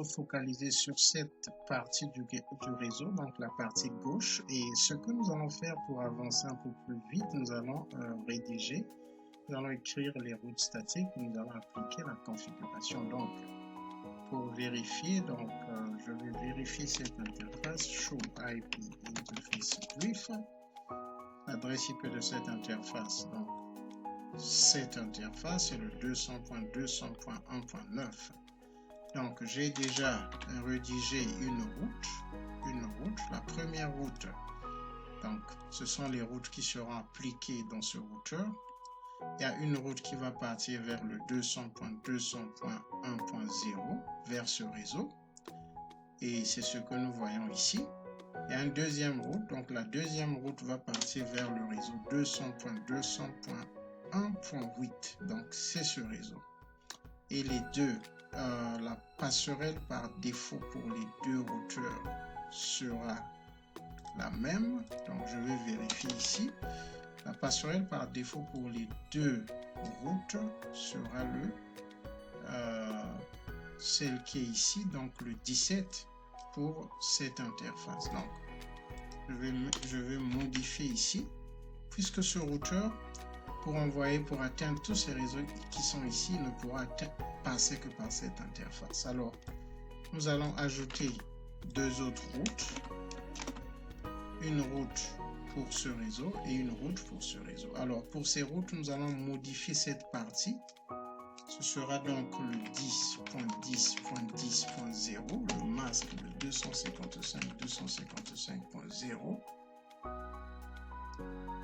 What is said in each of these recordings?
focaliser sur cette partie du réseau, donc la partie gauche. Et ce que nous allons faire pour avancer un peu plus vite, nous allons rédiger, nous allons écrire les routes statiques, nous allons appliquer la configuration. Donc, pour vérifier, donc je vais vérifier cette interface show IP interface brief, l'adresse IP de cette interface. Donc, cette interface est le 200.200.1.9. Donc, j'ai déjà rédigé une route. La première route, donc, ce sont les routes qui seront appliquées dans ce routeur. Il y a une route qui va partir vers le 200.200.1.0 vers ce réseau. Et c'est ce que nous voyons ici. Il y a une deuxième route. Donc, la deuxième route va partir vers le réseau 200.200.1.8. Donc, c'est ce réseau. Et les deux, la passerelle par défaut pour les deux routeurs sera la même. Donc, je vais vérifier ici. La passerelle par défaut pour les deux routes sera celle qui est ici, donc le 17 pour cette interface. Donc, je vais modifier ici, puisque ce routeur, pour atteindre tous ces réseaux qui sont ici, il ne pourra passer que par cette interface. Alors, nous allons ajouter deux autres routes. Une route pour ce réseau et une route pour ce réseau. Alors, pour ces routes, nous allons modifier cette partie. Ce sera donc le 10.10.10.0, le masque de 255.255.0.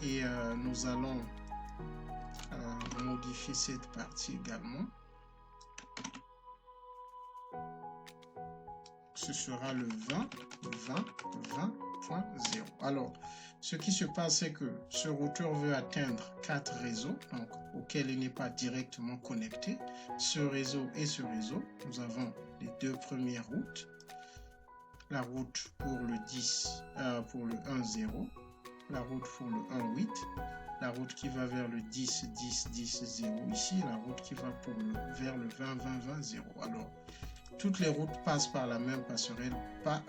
Et nous allons modifier cette partie également. Ce sera le 20.20.0. Alors, ce qui se passe, c'est que ce routeur veut atteindre 4 réseaux, donc, auxquels il n'est pas directement connecté. Ce réseau et ce réseau, nous avons les deux premières routes. La route pour le 10, pour le 1.0, la route pour le 1.8, la route qui va vers le 10.10.10.0 ici, la route qui va vers le 20.20.20.0. Alors, toutes les routes passent par la même passerelle, par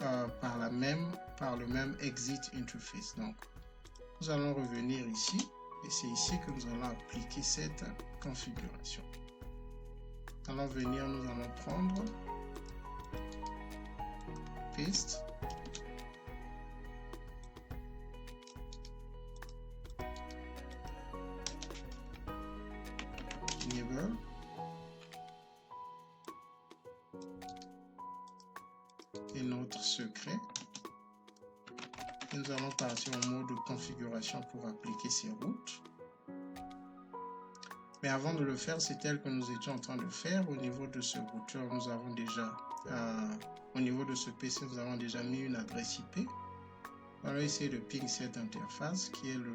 le même exit interface. Donc, nous allons revenir ici et c'est ici que nous allons appliquer cette configuration. Nous allons venir, nous allons prendre paste, enable, et notre secret. Et nous allons partir en mode de configuration pour appliquer ces routes. Mais avant de le faire, c'est tel que nous étions en train de faire. Au niveau de ce routeur, nous avons déjà, au niveau de ce PC, nous avons déjà mis une adresse IP. On va essayer de ping cette interface qui est le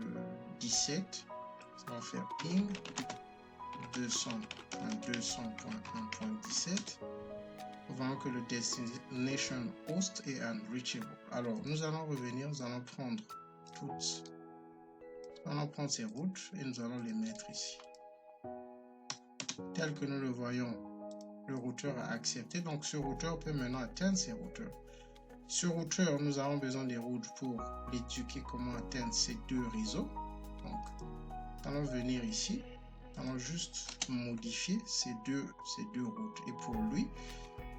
17. On va faire ping 200.200.1.17. Nous voyons que le destination host est unreachable. Alors, nous allons revenir, nous allons prendre ces routes et nous allons les mettre ici. Tel que nous le voyons, le routeur a accepté. Donc, ce routeur peut maintenant atteindre ces routeurs. Ce routeur, nous avons besoin des routes pour l'éduquer comment atteindre ces deux réseaux. Donc, nous allons venir ici. Nous allons juste modifier ces deux routes. Et pour lui,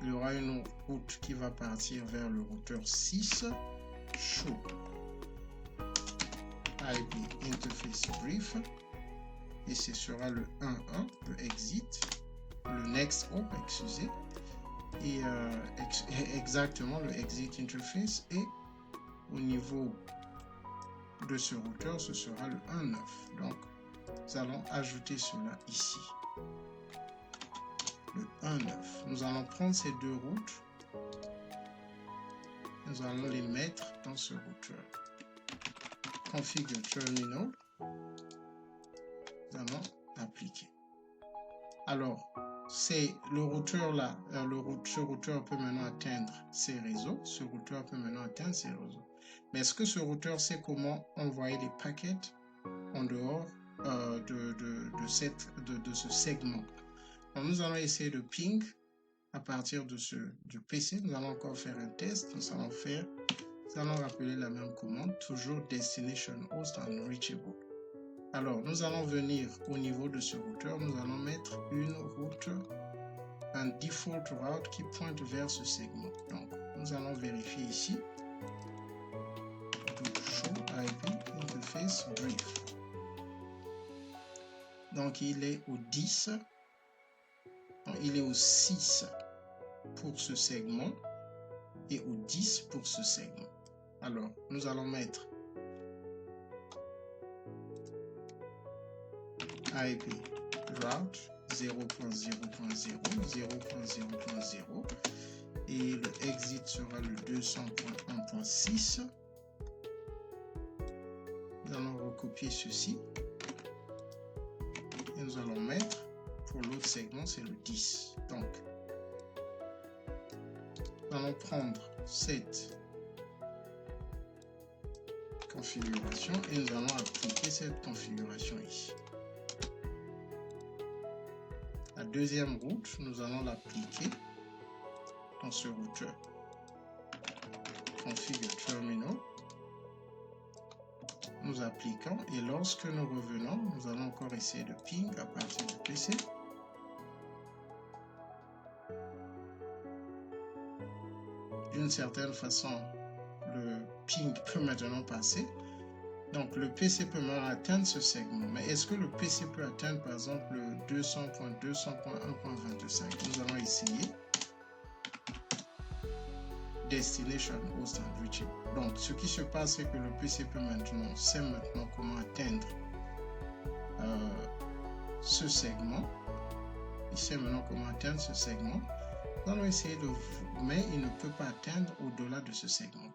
il y aura une route qui va partir vers le routeur 6, show IP interface brief, et ce sera le 1.1, le exit, le next hop, excusez, et exactement le exit interface, et au niveau de ce routeur, ce sera le 1.9. Donc, nous allons ajouter cela ici. Le 1.9. Nous allons prendre ces deux routes. Nous allons les mettre dans ce routeur. Configure terminal. Nous allons appliquer. Alors, c'est le routeur là. Ce routeur peut maintenant atteindre ces réseaux. Ce routeur peut maintenant atteindre ces réseaux. Mais est-ce que ce routeur sait comment envoyer des paquets en dehors de ce segment? Alors, nous allons essayer de ping à partir de du PC, nous allons encore faire un test. Nous allons rappeler la même commande, toujours destination host unreachable. Alors, nous allons venir au niveau de ce routeur, nous allons mettre une route, un default route qui pointe vers ce segment. Donc, nous allons vérifier ici. Show IP interface brief. Donc, il est au 10. Non, il est au 6 pour ce segment et au 10 pour ce segment. Alors, nous allons mettre IP route 0.0.0, 0.0.0 et le exit sera le 200.1.6. Nous allons recopier ceci et nous allons mettre pour l'autre segment, c'est le 10. Donc, nous allons prendre cette configuration et nous allons appliquer cette configuration ici. La deuxième route, nous allons l'appliquer dans ce routeur. Configure terminal. Nous appliquons et lorsque nous revenons, nous allons encore essayer de ping à partir du PC. D'une certaine façon, le ping peut maintenant passer. Donc, le PC peut maintenant atteindre ce segment. Mais est-ce que le PC peut atteindre, par exemple, le 200.200.1.25? Nous allons essayer. Destination host unreachable. Donc, ce qui se passe, c'est que le PC peut maintenant, sait maintenant comment atteindre ce segment. Il sait maintenant comment atteindre ce segment. Nous allons essayer de... Mais il ne peut pas atteindre au-delà de ce segment.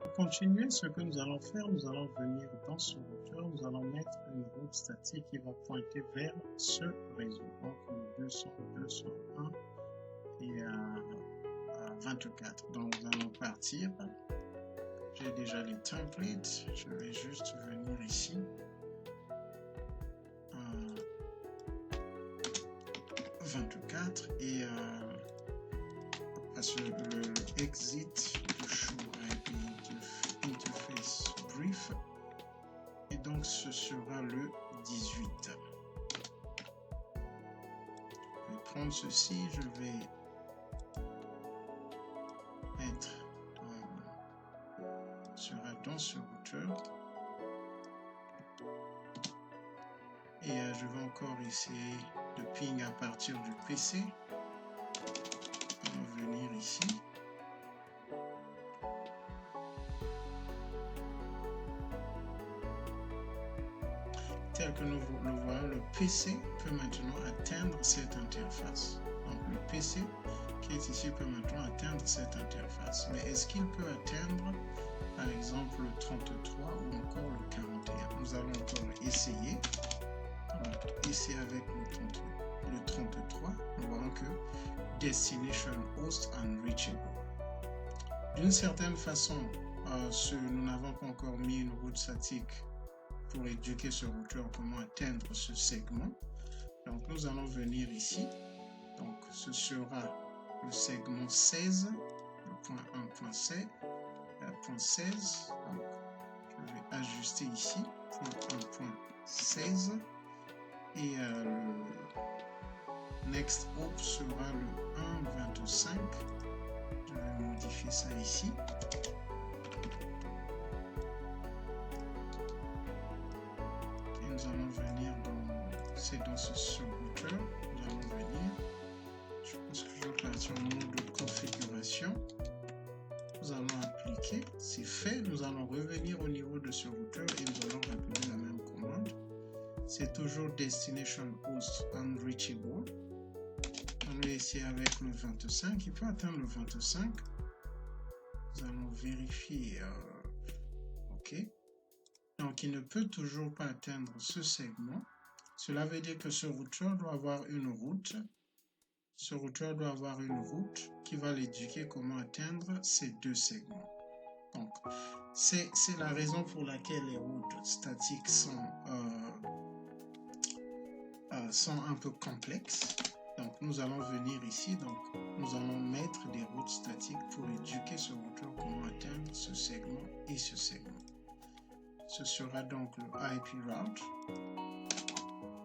Pour continuer, ce que nous allons faire, nous allons venir dans ce routeur, nous allons mettre une route statique qui va pointer vers ce réseau. Donc, 200, 201 et 24. Donc, nous allons partir. J'ai déjà les templates. Je vais juste venir ici. 24 et le exit de show IP interface brief. Et donc, ce sera le 18. Je vais prendre ceci. Je vais mettre sera dans ce routeur et je vais encore essayer de ping à partir du PC. On va venir ici. Tel que nous le voyons, le PC peut maintenant atteindre cette interface. Donc le PC qui est ici peut maintenant atteindre cette interface. Mais est-ce qu'il peut atteindre, par exemple, le 33 ou encore le 41? Nous allons encore essayer. Donc, ici avec le 33, nous voyons que Destination Host Unreachable. D'une certaine façon, nous n'avons pas encore mis une route statique pour éduquer ce routeur comment atteindre ce segment. Donc nous allons venir ici. Donc ce sera le segment 16, le point 1.16. Donc je vais ajuster ici, point 1.16. Et le next hop sera le 1.25. Je vais modifier ça ici. Et nous allons venir dans ce routeur. Nous allons venir. Je pense que je vais partir en mode de configuration. Nous allons appliquer. C'est fait. Nous allons revenir au niveau de ce routeur et nous allons rappeler la même commande. C'est toujours Destination Host Unreachable. On va essayer avec le 25. Il peut atteindre le 25. Nous allons vérifier. OK. Donc, il ne peut toujours pas atteindre ce segment. Cela veut dire que ce routeur doit avoir une route. Ce routeur doit avoir une route qui va l'éduquer comment atteindre ces deux segments. Donc, c'est la raison pour laquelle les routes statiques sont un peu complexes. Donc nous allons venir ici, donc nous allons mettre des routes statiques pour éduquer ce routeur comment atteindre ce segment et ce segment. Ce sera donc le IP route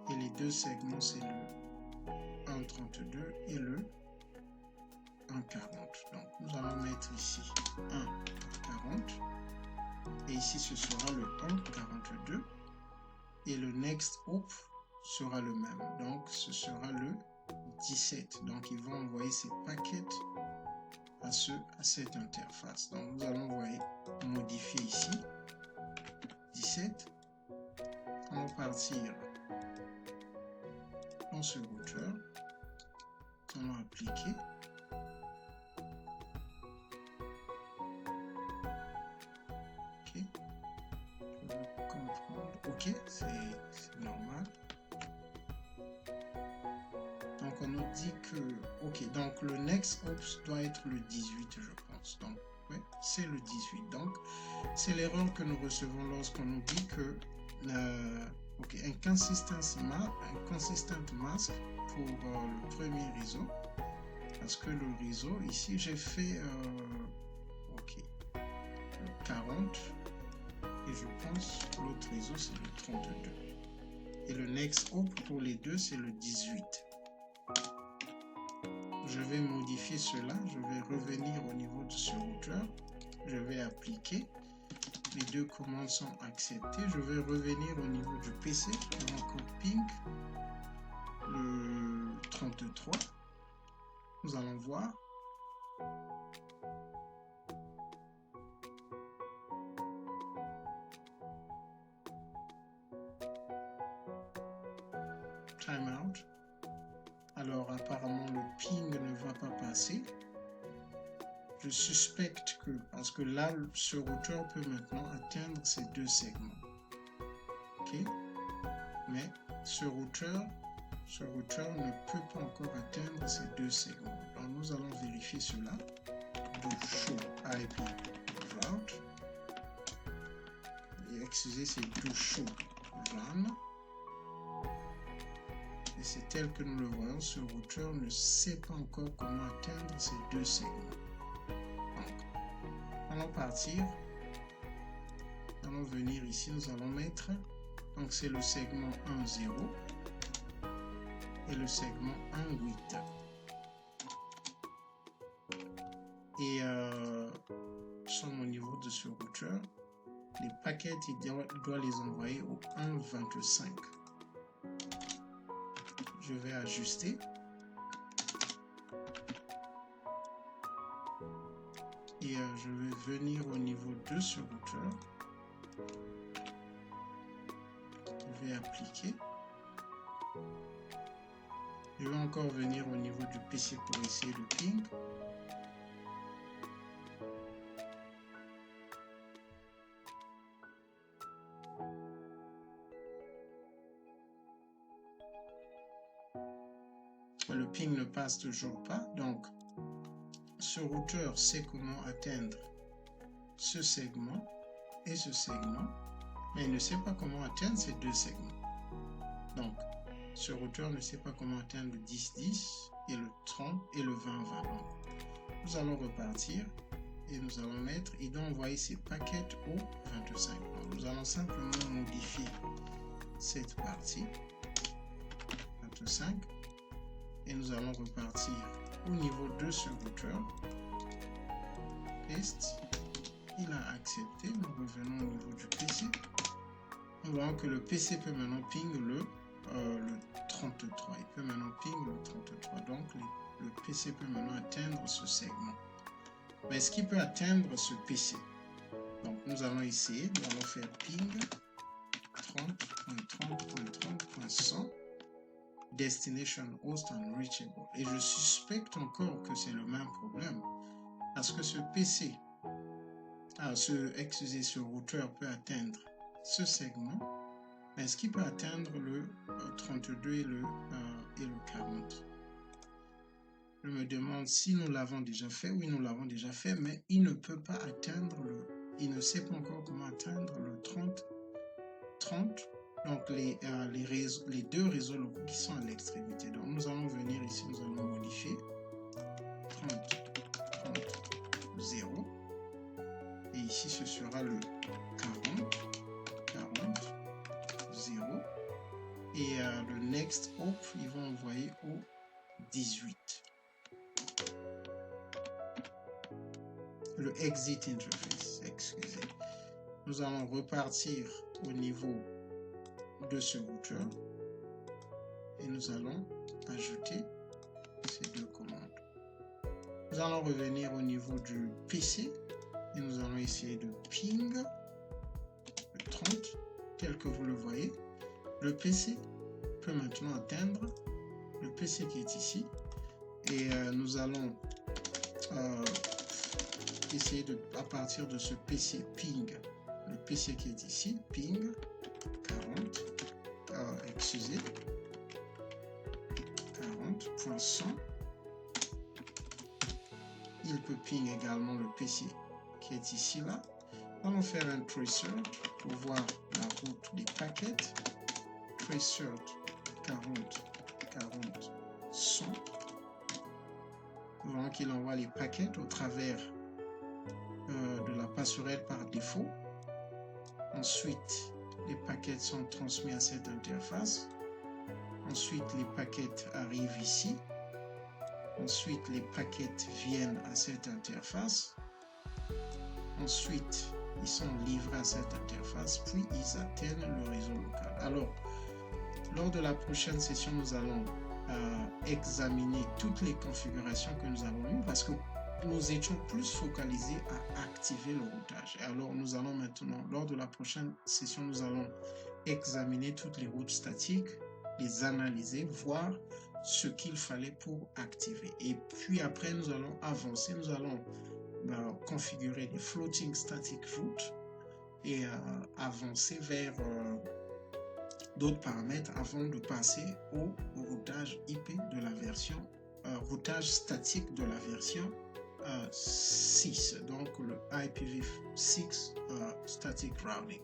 et les deux segments c'est le 1.32 et le 1.40. Donc nous allons mettre ici 1.40 et ici ce sera le 1.42 et le next hop sera le même. Donc ce sera le 17. Donc ils vont envoyer ces paquets à cette interface. Donc nous allons modifier ici 17. On va partir dans ce routeur. On va appliquer. Ok. Je veux comprendre. Ok, c'est normal. Donc on nous dit que, ok, donc le next ops doit être le 18, je pense. Donc, ouais, c'est le 18. Donc, c'est l'erreur que nous recevons lorsqu'on nous dit que, ok, un consistent mask pour le premier réseau. Parce que le réseau, ici, j'ai fait, ok, 40. Et je pense l'autre réseau, c'est le 32. Et le next hop pour les deux, c'est le 18. Je vais modifier cela, je vais revenir au niveau de ce routeur, je vais appliquer, les deux commandes sont acceptées, je vais revenir au niveau du PC, je vais encore ping le 33, nous allons voir. Timeout. Alors apparemment le ping ne va pas passer. Je suspecte que, parce que là, ce routeur peut maintenant atteindre ces deux segments. Ok? Mais ce routeur ne peut pas encore atteindre ces deux segments. Donc nous allons vérifier cela. Do show IP route. Et excusez, c'est do show run. Et c'est tel que nous le voyons, ce routeur ne sait pas encore comment atteindre ces deux segments. Donc, allons partir. Allons venir ici, nous allons mettre, donc c'est le segment 1.0 et le segment 1.8. Et nous sommes au niveau de ce routeur. Les paquets, il doit les envoyer au 1.25. Je vais ajuster. Et je vais venir au niveau de ce routeur. Je vais appliquer. Je vais encore venir au niveau du PC pour essayer le ping. Le ping ne passe toujours pas. Donc, ce routeur sait comment atteindre ce segment et ce segment, mais il ne sait pas comment atteindre ces deux segments. Donc, ce routeur ne sait pas comment atteindre le 10-10 et le 30 et le 20-20. Donc, nous allons repartir et nous allons mettre, il doit envoyer ses paquets au 25. Donc, nous allons simplement modifier cette partie, 25, et nous allons repartir au niveau de ce routeur. Paste. Il a accepté. Nous revenons au niveau du PC. Nous voyons que le PC peut maintenant ping le 33. Il peut maintenant ping le 33. Donc le PC peut maintenant atteindre ce segment. Mais est-ce qu'il peut atteindre ce PC? Donc nous allons essayer. Nous allons faire ping 30.30.30.100 destination host unreachable. Et je suspecte encore que c'est le même problème. Parce que ce PC, ce routeur peut atteindre ce segment, mais est-ce qu'il peut atteindre le 32 et le 40? Je me demande si nous l'avons déjà fait. Oui, nous l'avons déjà fait, mais il ne peut pas atteindre il ne sait pas encore comment atteindre le 30 donc les deux réseaux locaux qui sont à l'extrémité. Donc nous allons venir ici, nous allons modifier 30, 0. Et ici, ce sera le 40, 0. Et le next hop, ils vont envoyer au 18. Le exit interface, excusez. Nous allons repartir au niveau de ce routeur et nous allons ajouter ces deux commandes. Nous allons revenir au niveau du PC et nous allons essayer de ping le 30 tel que vous le voyez. Le PC peut maintenant atteindre le PC qui est ici et nous allons essayer de, à partir de ce PC ping le PC qui est ici, ping 40, excusez, 40.100. Il peut ping également le PC qui est ici là. Nous allons faire un tracer pour voir la route des paquets. Tracer 40, 100. Nous voyons qu'il envoie les paquets au travers de la passerelle par défaut. Ensuite, les paquets sont transmis à cette interface. Ensuite, les paquets arrivent ici. Ensuite, les paquets viennent à cette interface. Ensuite, ils sont livrés à cette interface, puis ils atteignent le réseau local. Alors, lors de la prochaine session, nous allons examiner toutes les configurations que nous avons eues parce que nous étions plus focalisés à activer le routage. Et alors, nous allons maintenant, lors de la prochaine session, nous allons examiner toutes les routes statiques, les analyser, voir ce qu'il fallait pour activer. Et puis après, nous allons avancer, nous allons configurer des floating static routes et avancer vers d'autres paramètres avant de passer au routage IP de la version, routage statique de la version 6, donc le IPv6 static routing.